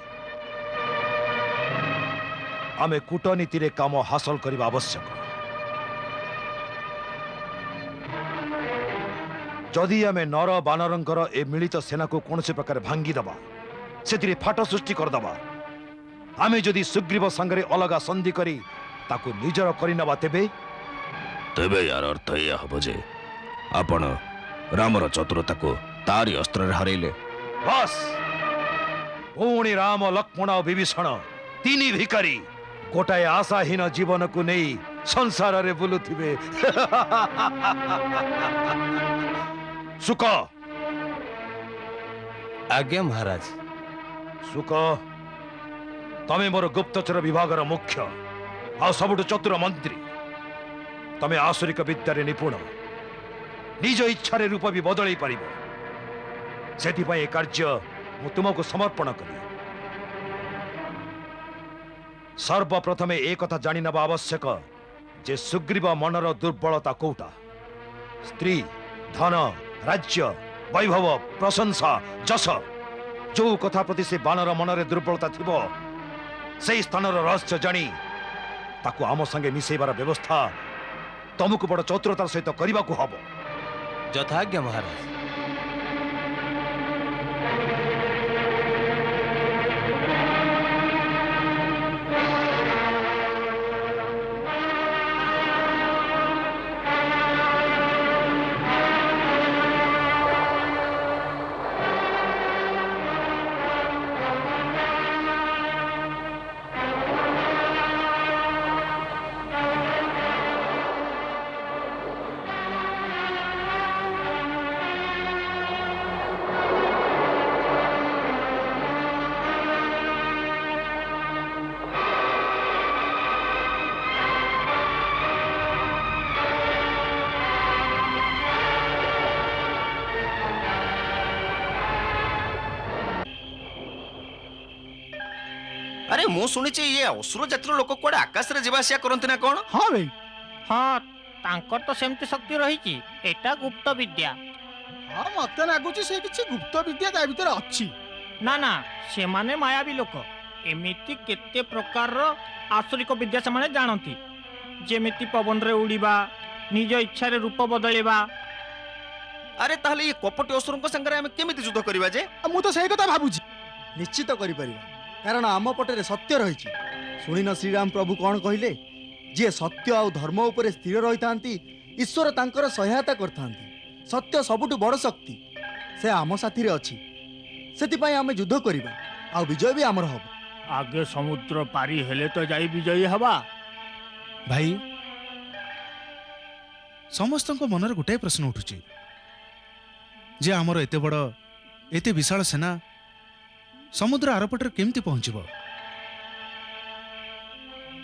ଆମେ କୂଟନୀତିରେ କାମ ହାସଲ କରିବା ଆବଶ୍ୟକ। ଯଦି ଆମେ ନର ବାନରଙ୍କର ଏ ମିଳିତ ସେନାକୁ କୌଣସି ପ୍ରକାର ଭାଙ୍ଗିଦେବା, ସେଥିରେ ଫାଟ ସୃଷ୍ଟି କରିଦେବା, ଆମେ ଯଦି ସୁଗ୍ରୀବ ସାଙ୍ଗରେ ଅଲଗା ସନ୍ଧି କରି ତାକୁ ନିଜର କରିନେବା, ତେବେ ୟାର ଅର୍ଥ ଏହା ହବ ଯେ ଆପଣ ରାମର ଚତୁରତାକୁ ତାରି ଅସ୍ତ୍ରରେ ହରାଇଲେ। ବାସ୍, ପୁଣି ରାମ, ଲକ୍ଷ୍ମଣ ଓ ବିଭୀଷଣ ତିନି ଭିକାରୀ ଗୋଟାଏ ଆଶାହୀନ ଜୀବନକୁ ନେଇ ସଂସାରରେ ବୁଲୁଥିବେ। ସୁକ ଆଜ୍ଞା ମହାରାଜ। ସୁକ, ତମେ ମୋର ଗୁପ୍ତଚର ବିଭାଗର ମୁଖ୍ୟ ଆଉ ସବୁଠୁ ଚତୁର ମନ୍ତ୍ରୀ। ତମେ ଆସୁରିକ ବିଦ୍ୟାରେ ନିପୁଣ, ନିଜ ଇଚ୍ଛାରେ ରୂପ ବି ବଦଳେଇ ପାରିବ। ସେଥିପାଇଁ ଏ କାର୍ଯ୍ୟ ମୁଁ ତୁମକୁ ସମର୍ପଣ କଲି। ସର୍ବପ୍ରଥମେ ଏ କଥା ଜାଣିନେବା ଆବଶ୍ୟକ ଯେ ସୁଗ୍ରୀବ ମନର ଦୁର୍ବଳତା କୋଉଟା। ସ୍ତ୍ରୀ, ଧନ, ରାଜ୍ୟ, ବୈଭବ, ପ୍ରଶଂସା, ଯଶ, ଯୋଉ କଥା ପ୍ରତି ସେ ବାନର ମନରେ ଦୁର୍ବଳତା ଥିବ, ସେଇ ସ୍ଥାନର ରହସ୍ୟ ଜାଣି ତାକୁ ଆମ ସାଙ୍ଗେ ମିଶେଇବାର ବ୍ୟବସ୍ଥା ତମକୁ ବଡ଼ ଚତୁରତାର ସହିତ କରିବାକୁ ହବ। ଯଥାଜ୍ଞା ମହାରାଜ। ଆରେ ମୁଁ ଶୁଣିଛି ଇଏ ଅସୁର ଜାତିର ଲୋକ କୁଆଡେ ଆକାଶରେ ଯିବା ଆସିବା କରନ୍ତି ନା କଣ? ହଁ ଭାଇ। ହଁ ତାଙ୍କର ତ ସେମିତି ଶକ୍ତି ରହିଛି। ଏଟା ଗୁପ୍ତ ବିଦ୍ୟା। ହଁ ମତେ ଲାଗୁଛି ସେ କିଛି ଗୁପ୍ତ ବିଦ୍ୟା ତା ଭିତରେ ଅଛି। ନା ନା, ସେମାନେ ମାୟାବୀ ଲୋକ। ଏମିତି କେତେ ପ୍ରକାରର ଆସୁରିକ ବିଦ୍ୟା ସେମାନେ ଜାଣନ୍ତି, ଯେମିତି ପବନରେ ଉଡ଼ିବା, ନିଜ ଇଚ୍ଛାରେ ରୂପ ବଦଳେଇବା। ଆରେ ତାହେଲେ ଇଏ କପଟି ଅସୁରଙ୍କ ସାଙ୍ଗରେ ଆମେ କେମିତି ଯୁଦ୍ଧ କରିବା ଯେ? ମୁଁ ତ ସେଇ କଥା ଭାବୁଛି। ନିଶ୍ଚିତ କରିପାରିବା, କାରଣ ଆମ ପଟରେ ସତ୍ୟ ରହିଛି। ଶୁଣିନ ଶ୍ରୀରାମ ପ୍ରଭୁ କ'ଣ କହିଲେ? ଯିଏ ସତ୍ୟ ଆଉ ଧର୍ମ ଉପରେ ସ୍ଥିର ରହିଥାନ୍ତି, ଈଶ୍ୱର ତାଙ୍କର ସହାୟତା କରିଥାନ୍ତି। ସତ୍ୟ ସବୁଠୁ ବଡ଼ ଶକ୍ତି, ସେ ଆମ ସାଥିରେ ଅଛି। ସେଥିପାଇଁ ଆମେ ଯୁଦ୍ଧ କରିବା, ଆଉ ବିଜୟ ବି ଆମର ହବ। ଆଗେ ସମୁଦ୍ର ପାରି ହେଲେ ତ ଯାଇ ବିଜୟୀ ହେବା। ଭାଇ, ସମସ୍ତଙ୍କ ମନରେ ଗୋଟାଏ ପ୍ରଶ୍ନ ଉଠୁଛି ଯେ ଆମର ଏତେ ବଡ଼, ଏତେ ବିଶାଳ ସେନା ସମୁଦ୍ର ଆରପଟରେ କେମିତି ପହଞ୍ଚିବ?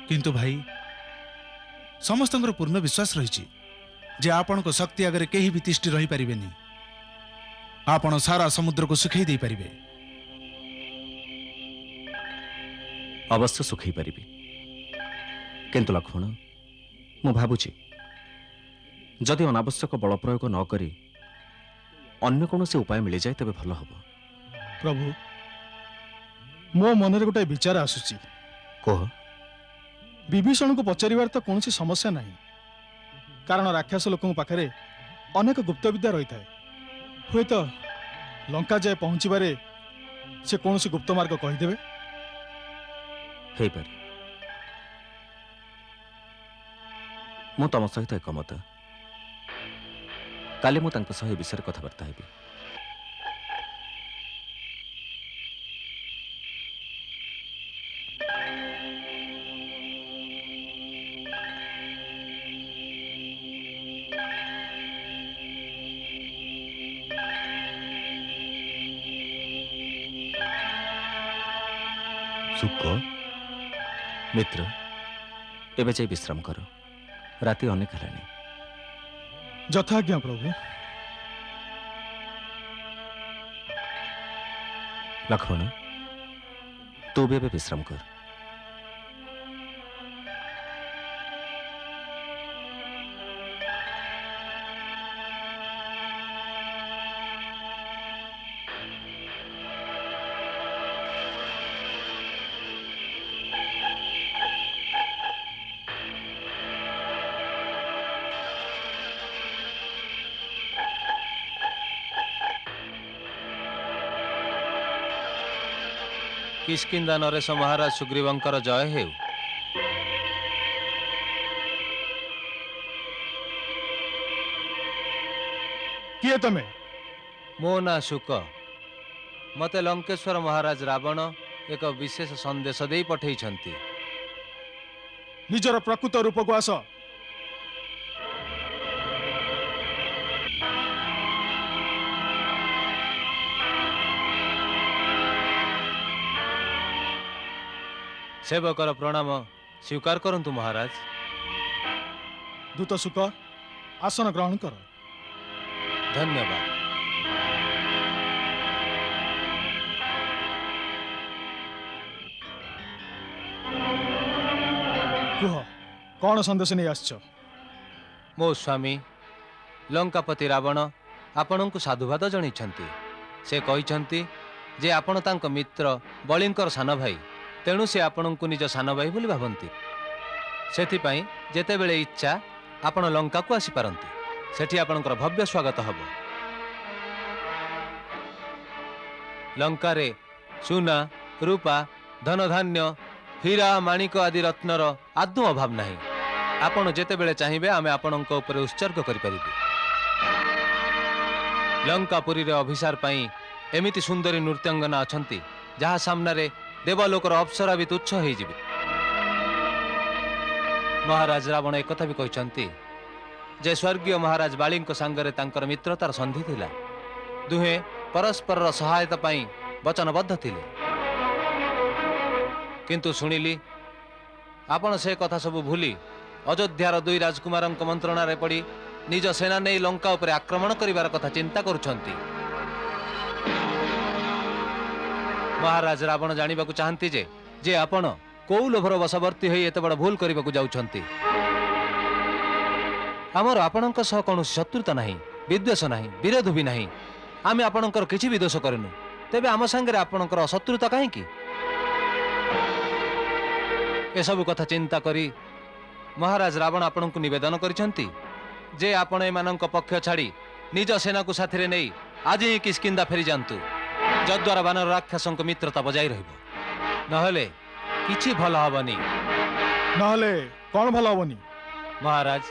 କିନ୍ତୁ ଭାଇ, ସମସ୍ତଙ୍କର ପୂର୍ଣ୍ଣ ବିଶ୍ୱାସ ରହିଛି ଯେ ଆପଣଙ୍କ ଶକ୍ତି ଆଗରେ କେହି ବି ତିଷ୍ଠି ରହିପାରିବେନି। ଆପଣ ସାରା ସମୁଦ୍ରକୁ ଶୁଖେଇ ଦେଇପାରିବେ। ଅବଶ୍ୟ ଶୁଖେଇ ପାରିବି, କିନ୍ତୁ ଲକ୍ଷ୍ମଣ, ମୁଁ ଭାବୁଛି ଯଦି ଅନାବଶ୍ୟକ ବଳ ପ୍ରୟୋଗ ନ କରି ଅନ୍ୟ କୌଣସି ଉପାୟ ମିଳିଯାଏ ତେବେ ଭଲ ହବ। ପ୍ରଭୁ, ମୋ ମନରେ ଗୋଟାଏ ବିଚାର ଆସୁଛି। କୁହ। ବିଭୀଷଣକୁ ପଚାରିବାର ତ କୌଣସି ସମସ୍ୟା ନାହିଁ, କାରଣ ରାକ୍ଷସ ଲୋକଙ୍କ ପାଖରେ ଅନେକ ଗୁପ୍ତ ବିଦ୍ୟା ରହିଥାଏ। ହୁଏତ ଲଙ୍କା ଯାଏ ପହଞ୍ଚିବାରେ ସେ କୌଣସି ଗୁପ୍ତ ମାର୍ଗ କହିଦେବେ। ହେଇପାରେ। ମୁଁ ତମ ସହିତ ଏକମତ। କାଲି ମୁଁ ତାଙ୍କ ସହ ଏ ବିଷୟରେ କଥାବାର୍ତ୍ତା ହେବି। ସୁକ, ମିତ୍ର, ଏବେ ଯାଇ ବିଶ୍ରାମ କର। ରାତି ଅନେକ ହେଲାଣି। ଯଥାଜ୍ଞା ପ୍ରଭୁ। ଲକ୍ଷ୍ମଣ, ତୁ ବି ଏବେ ବିଶ୍ରାମ କର। କିଷ୍କିନ୍ଧା ନରେଶ ମହାରାଜ ସୁଗ୍ରୀବଙ୍କର ଜୟ ହେଉ। କିଏ ତମେ? ମୋ ନାଁ ଶୁକ। ମୋତେ ଲଙ୍କେଶ୍ୱର ମହାରାଜ ରାବଣ ଏକ ବିଶେଷ ସନ୍ଦେଶ ଦେଇ ପଠେଇଛନ୍ତି। ନିଜର ପ୍ରକୃତ ରୂପକୁ ଆସ। ସେବକର ପ୍ରଣାମ ସ୍ୱୀକାର କରନ୍ତୁ ମହାରାଜ। ଦୂତ ଶୁକ ଆସନ ଗ୍ରହଣ କର। ଧନ୍ୟବାଦ। କୁହ କଣ ସନ୍ଦେଶ ନେଇ ଆସିଛ? ମୋ ସ୍ୱାମୀ ଲଙ୍କାପତି ରାବଣ ଆପଣଙ୍କୁ ସାଧୁବାଦ ଜଣାଇଛନ୍ତି। ସେ କହିଛନ୍ତି ଯେ ଆପଣ ତାଙ୍କ ମିତ୍ର ବଳିଙ୍କର ସାନ ଭାଇ, ତେଣୁ ସେ ଆପଣଙ୍କୁ ନିଜ ସାନ ଭାଇ ବୋଲି ଭାବନ୍ତି। ସେଥିପାଇଁ ଯେତେବେଳେ ଇଚ୍ଛା ଆପଣ ଲଙ୍କାକୁ ଆସିପାରନ୍ତି। ସେଠି ଆପଣଙ୍କର ଭବ୍ୟ ସ୍ୱାଗତ ହେବ। ଲଙ୍କାରେ ସୁନା, ରୂପା, ଧନଧାନ୍ୟ, ହୀରା, ମାଣିକ ଆଦି ରତ୍ନର ଆଦୌ ଅଭାବ ନାହିଁ। ଆପଣ ଯେତେବେଳେ ଚାହିଁବେ ଆମେ ଆପଣଙ୍କ ଉପରେ ଉତ୍ସର୍ଗ କରିପାରିବୁ। ଲଙ୍କାପୁରୀରେ ଅଭିସାର ପାଇଁ ଏମିତି ସୁନ୍ଦରୀ ନୃତ୍ୟାଙ୍ଗନା ଅଛନ୍ତି ଯାହା ସାମ୍ନାରେ ଦେବଲୋକର ଅପ୍ସରା ବି ତୁଚ୍ଛ ହେଇଯିବେ। ମହାରାଜ ରାବଣ ଏକଥା ବି କହିଛନ୍ତି ଯେ ସ୍ୱର୍ଗୀୟ ମହାରାଜ ବାଳୀଙ୍କ ସାଙ୍ଗରେ ତାଙ୍କର ମିତ୍ରତାର ସନ୍ଧି ଥିଲା। ଦୁହେଁ ପରସ୍ପରର ସହାୟତା ପାଇଁ ବଚନବଦ୍ଧ ଥିଲେ। କିନ୍ତୁ ଶୁଣିଲି ଆପଣ ସେ କଥା ସବୁ ଭୁଲି ଅଯୋଧ୍ୟାର ଦୁଇ ରାଜକୁମାରଙ୍କ ମନ୍ତ୍ରଣାରେ ପଡ଼ି ନିଜ ସେନା ନେଇ ଲଙ୍କା ଉପରେ ଆକ୍ରମଣ କରିବାର କଥା ଚିନ୍ତା କରୁଛନ୍ତି। ମହାରାଜ ରାବଣ ଜାଣିବାକୁ ଚାହାନ୍ତି ଯେ ଆପଣ କୋଉ ଲୋଭର ବଶବର୍ତ୍ତୀ ହୋଇ ଏତେ ବଡ଼ ଭୁଲ କରିବାକୁ ଯାଉଛନ୍ତି। ଆମର ଆପଣଙ୍କ ସହ କୌଣସି ଶତ୍ରୁତା ନାହିଁ, ବିଦ୍ୱେଷ ନାହିଁ, ବିରୋଧ ବି ନାହିଁ। ଆମେ ଆପଣଙ୍କର କିଛି ବି ଦୋଷ କରିନୁ। ତେବେ ଆମ ସାଙ୍ଗରେ ଆପଣଙ୍କର ଶତ୍ରୁତା କାହିଁକି? ଏସବୁ କଥା ଚିନ୍ତା କରି ମହାରାଜ ରାବଣ ଆପଣଙ୍କୁ ନିବେଦନ କରିଛନ୍ତି ଯେ ଆପଣ ଏମାନଙ୍କ ପକ୍ଷ ଛାଡ଼ି ନିଜ ସେନାକୁ ସାଥିରେ ନେଇ ଆଜି ହିଁ କିଷ୍କିନ୍ଧା ଫେରିଯାଆନ୍ତୁ, ଯଦ୍ୱାରା ବାନର ରାକ୍ଷସଙ୍କ ମିତ୍ରତା ବଜାଇ ରହିବ। ନହେଲେ କିଛି ଭଲ ହବନି। ନହେଲେ କଣ ଭଲ ହବନି? ମହାରାଜ,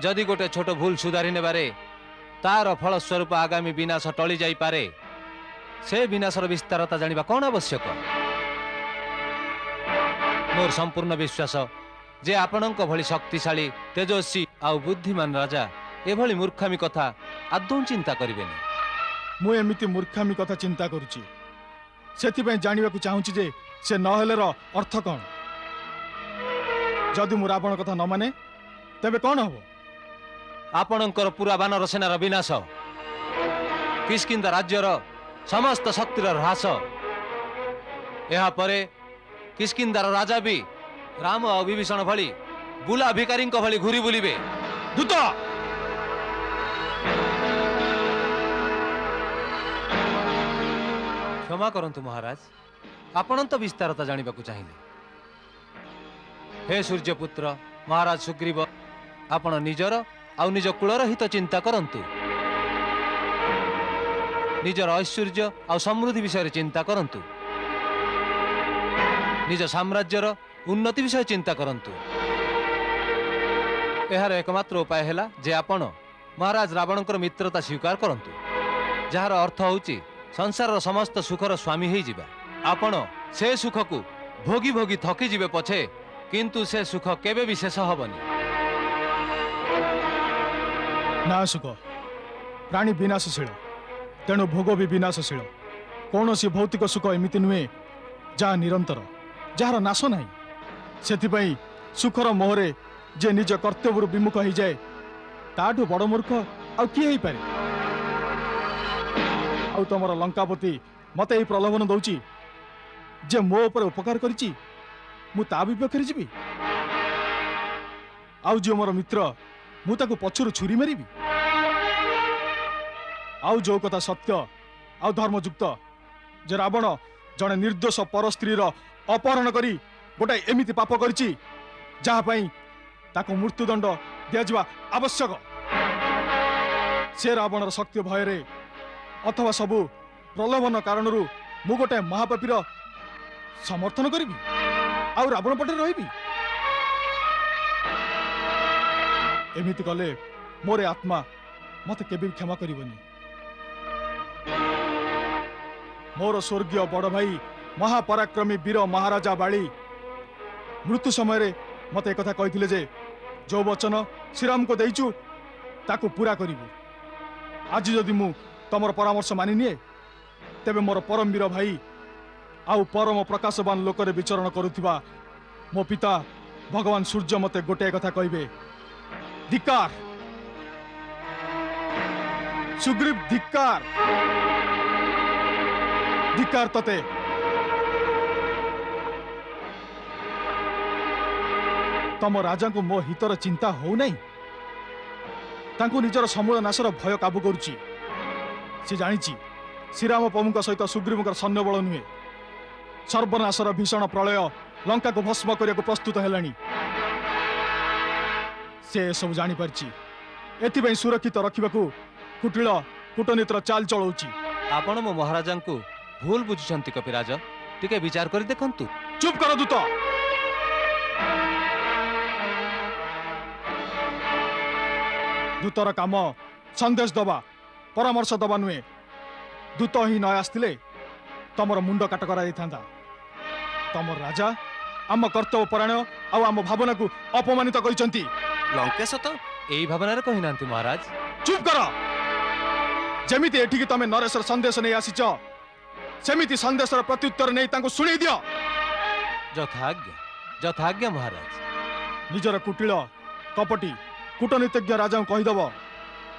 ଯଦି ଗୋଟେ ଛୋଟ ଭୁଲ ସୁଧାରି ନେବାରେ ତାର ଫଳସ୍ୱରୂପ ଆଗାମୀ ବିନାଶ ଟଳି ଯାଇପାରେ, ସେ ବିନାଶର ବିସ୍ତାରତା ଜାଣିବା କଣ ଆବଶ୍ୟକ? ମୋର ସମ୍ପୂର୍ଣ୍ଣ ବିଶ୍ୱାସ ଯେ ଆପଣଙ୍କ ଭଳି ଶକ୍ତିଶାଳୀ, ତେଜସ୍ୱୀ ଆଉ ବୁଦ୍ଧିମାନ ରାଜା ଏଭଳି ମୂର୍ଖାମୀ କଥା ଆଦୌ ଚିନ୍ତା କରିବେନି। ମୁଁ ଏମିତି ମୂର୍ଖାମୀ କଥା ଚିନ୍ତା କରୁଛି, ସେଥିପାଇଁ ଜାଣିବାକୁ ଚାହୁଁଛି ଯେ ସେ ନହେଲେର ଅର୍ଥ କଣ। ଯଦି ମୁଁ ରାବଣ କଥା ନ ମାନେ ତେବେ କଣ ହବ? ଆପଣଙ୍କର ପୁରା ବାନର ସେନାର ବିନାଶ, କିଷ୍କିନ୍ଧା ରାଜ୍ୟର ସମସ୍ତ ଶକ୍ତିର ହ୍ରାସ। ଏହାପରେ କିଷ୍କିନ୍ଧାର ରାଜା ବି ରାମ ଆଉ ବିଭୀଷଣ ଭଳି ବୁଲା ଭିକାରୀଙ୍କ ଭଳି ଘୁରି ବୁଲିବେ। ଦୂତ କ୍ଷମା କରନ୍ତୁ ମହାରାଜ, ଆପଣ ତ ବିସ୍ତାରତା ଜାଣିବାକୁ ଚାହିଁଲେ। ହେ ସୂର୍ଯ୍ୟପୁତ୍ର ମହାରାଜ ସୁଗ୍ରୀବ, ଆପଣ ନିଜର ଆଉ ନିଜ କୁଳର ହିତ ଚିନ୍ତା କରନ୍ତୁ। ନିଜର ଐଶ୍ୱର୍ଯ୍ୟ ଆଉ ସମୃଦ୍ଧି ବିଷୟରେ ଚିନ୍ତା କରନ୍ତୁ। ନିଜ ସାମ୍ରାଜ୍ୟର ଉନ୍ନତି ବିଷୟ ଚିନ୍ତା କରନ୍ତୁ। ଏହାର ଏକମାତ୍ର ଉପାୟ ହେଲା ଯେ ଆପଣ ମହାରାଜ ରାବଣଙ୍କର ମିତ୍ରତା ସ୍ୱୀକାର କରନ୍ତୁ, ଯାହାର ଅର୍ଥ ହେଉଛି ସଂସାରର ସମସ୍ତ ସୁଖର ସ୍ୱାମୀ ହେଇଯିବା। ଆପଣ ସେ ସୁଖକୁ ଭୋଗି ଭୋଗି ଥକିଯିବେ ପଛେ, କିନ୍ତୁ ସେ ସୁଖ କେବେ ବି ଶେଷ ହବନି। ନା ସୁଖ, ପ୍ରାଣୀ ବିନାଶଶୀଳ, ତେଣୁ ଭୋଗ ବି ବିନାଶଶୀଳ। କୌଣସି ଭୌତିକ ସୁଖ ଏମିତି ନୁହେଁ ଯାହା ନିରନ୍ତର, ଯାହାର ନାଶ ନାହିଁ। ସେଥିପାଇଁ ସୁଖର ମୋହରେ ଯେ ନିଜ କର୍ତ୍ତବ୍ୟରୁ ବିମୁଖ ହେଇଯାଏ, ତାଠୁ ବଡ଼ ମୂର୍ଖ ଆଉ କିଏ ହେଇପାରେ? ଆଉ ତମର ଲଙ୍କାପତି ମତେ ଏହି ପ୍ରଲୋଭନ ଦଉଛି ଯେ ମୋ ଉପରେ ଉପକାର କରିଛି ମୁଁ ତା ବିପକ୍ଷରେ ଯିବି, ଆଉ ଯିଏ ମୋର ମିତ୍ର ମୁଁ ତାକୁ ପଛରୁ ଛୁରୀ ମାରିବି। ଆଉ ଯୋଉ କଥା ସତ୍ୟ ଆଉ ଧର୍ମଯୁକ୍ତ ଯେ ରାବଣ ଜଣେ ନିର୍ଦ୍ଦୋଷ ପର ସ୍ତ୍ରୀର ଅପହରଣ କରି ଗୋଟାଏ ଏମିତି ପାପ କରିଛି ଯାହା ପାଇଁ ତାକୁ ମୃତ୍ୟୁଦଣ୍ଡ ଦିଆଯିବା ଆବଶ୍ୟକ। ସେ ରାବଣର ଶକ୍ତି ଭୟରେ ଅଥବା ସବୁ ପ୍ରଲୋଭନ କାରଣରୁ ମୁଁ ଗୋଟାଏ ମହାପାପୀର ସମର୍ଥନ କରିବି ଆଉ ରାବଣ ପଟରେ ରହିବି? ଏମିତି କଲେ ମୋର ଆତ୍ମା ମତେ କେବେ ବି କ୍ଷମା କରିବନି। ମୋର ସ୍ୱର୍ଗୀୟ ବଡ଼ ଭାଇ ମହାପରାକ୍ରମୀ ବୀର ମହାରାଜା ବାଳୀ ମୃତ୍ୟୁ ସମୟରେ ମତେ ଏକଥା କହିଥିଲେ ଯେ ଯୋଉ ବଚନ ଶ୍ରୀରାମଙ୍କୁ ଦେଇଛୁ ତାକୁ ପୁରା କରିବୁ। ଆଜି ଯଦି ମୁଁ ତମର ପରାମର୍ଶ ମାନି ନିଏ ତେବେ ମୋର ପରମବୀର ଭାଇ ଆଉ ପରମ ପ୍ରକାଶବାନ ଲୋକରେ ବିଚରଣ କରୁଥିବା ମୋ ପିତା ଭଗବାନ ସୂର୍ଯ୍ୟ ମତେ ଗୋଟାଏ କଥା କହିବେ, ଧିକ୍କାର ସୁଗ୍ରୀବ, ଧିକ୍କାର, ଧିକ୍କାର ତତେ। ତମ ରାଜାଙ୍କୁ ମୋ ହିତର ଚିନ୍ତା ହଉନାହିଁ। ତାଙ୍କୁ ନିଜର ସମୂଳ ନାଶର ଭୟ କାବୁ କରୁଛି। ସେ ଜାଣିଛି ଶ୍ରୀରାମ ପ୍ରଭୁଙ୍କ ସହିତ ସୁଗ୍ରୀବଙ୍କର ସୈନ୍ୟବଳ ନୁହେଁ, ସର୍ବନାଶର ଭୀଷଣ ପ୍ରଳୟ ଲଙ୍କାକୁ ଭସ୍ମ କରିବାକୁ ପ୍ରସ୍ତୁତ ହେଲାଣି। ସେ ଏସବୁ ଜାଣିପାରିଛି, ଏଥିପାଇଁ ସୁରକ୍ଷିତ ରଖିବାକୁ କୁଟିଳ କୂଟନୀତିର ଚାଲ ଚଳଉଛି। ଆପଣ ମୋ ମହାରାଜାଙ୍କୁ ଭୁଲ ବୁଝୁଛନ୍ତି କପିରାଜ, ଟିକେ ବିଚାର କରି ଦେଖନ୍ତୁ। ଚୁପ୍ କର ଦୂତ। ଦୂତର କାମ ସନ୍ଦେଶ ଦବା, ପରାମର୍ଶ ଦବା ନୁହେଁ। ଦୂତ ହିଁ ନ ଆସିଥିଲେ ତମର ମୁଣ୍ଡ କାଟ କରାଯାଇଥାନ୍ତା। ତମର ରାଜା ଆମ କର୍ତ୍ତବ୍ୟ ପରାୟଣ ଆଉ ଆମ ଭାବନାକୁ ଅପମାନିତ କରିଛନ୍ତି। ଲଙ୍କେଶ ତ ଏଇ ଭାବନାରେ କହିନାହାନ୍ତି ମହାରାଜ। ଚୁପ୍ କର। ଯେମିତି ଏଠିକି ତମେ ନରେଶର ସନ୍ଦେଶ ନେଇ ଆସିଛ, ସେମିତି ସନ୍ଦେଶର ପ୍ରତ୍ୟୁତ୍ତର ନେଇ ତାଙ୍କୁ ଶୁଣେଇ ଦିଅ। ଯଥାଜ୍ଞା, ଯଥାଜ୍ଞା ମହାରାଜ। ନିଜର କୁଟିଳ କପଟି କୂଟନୀତିଜ୍ଞ ରାଜାଙ୍କୁ କହିଦବ,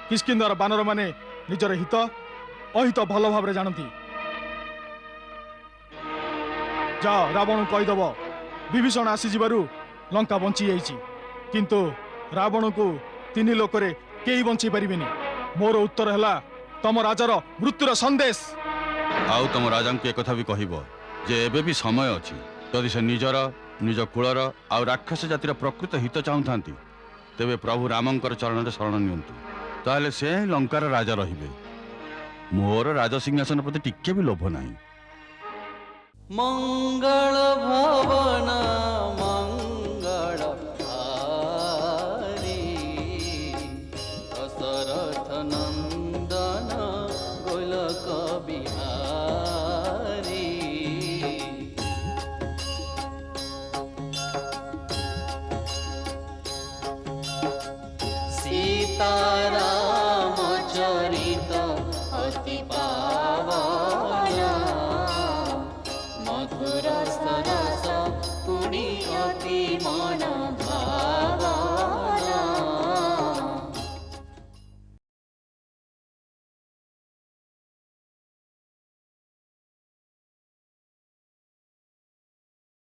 କିଷ୍କିନ୍ଧର ବାନରମାନେ ନିଜର ହିତ ଅହିତ ଭଲ ଭାବରେ ଜାଣନ୍ତି। ଯାଅ ରାବଣଙ୍କୁ କହିଦବ, ବିଭୀଷଣ ଆସିଯିବାରୁ ଲଙ୍କା ବଞ୍ଚି ଯାଇଛି, କିନ୍ତୁ ରାବଣକୁ 3 ଲୋକରେ କେହି ବଞ୍ଚେଇ ପାରିବେନି। ମୋର ଉତ୍ତର ହେଲା ତମ ରାଜାର ମୃତ୍ୟୁର ସନ୍ଦେଶ। ଆଉ ତମ ରାଜାଙ୍କୁ ଏକଥା ବି କହିବ ଯେ ଏବେ ବି ସମୟ ଅଛି। ଯଦି ସେ ନିଜର, ନିଜ କୁଳର ଆଉ ରାକ୍ଷସ ଜାତିର ପ୍ରକୃତ ହିତ ଚାହୁଁଥାନ୍ତି, ତେବେ ପ୍ରଭୁ ରାମଙ୍କର ଚରଣରେ ଶରଣ ନିଅନ୍ତୁ। ତାହେଲେ ସେ ହିଁ ଲଙ୍କାର ରାଜା ରହିବେ। ମୋର ରାଜସିଂହାସନ ପ୍ରତି ଟିକେ ବି ଲୋଭ ନାହିଁ। ମଙ୍ଗଳ ଭବନ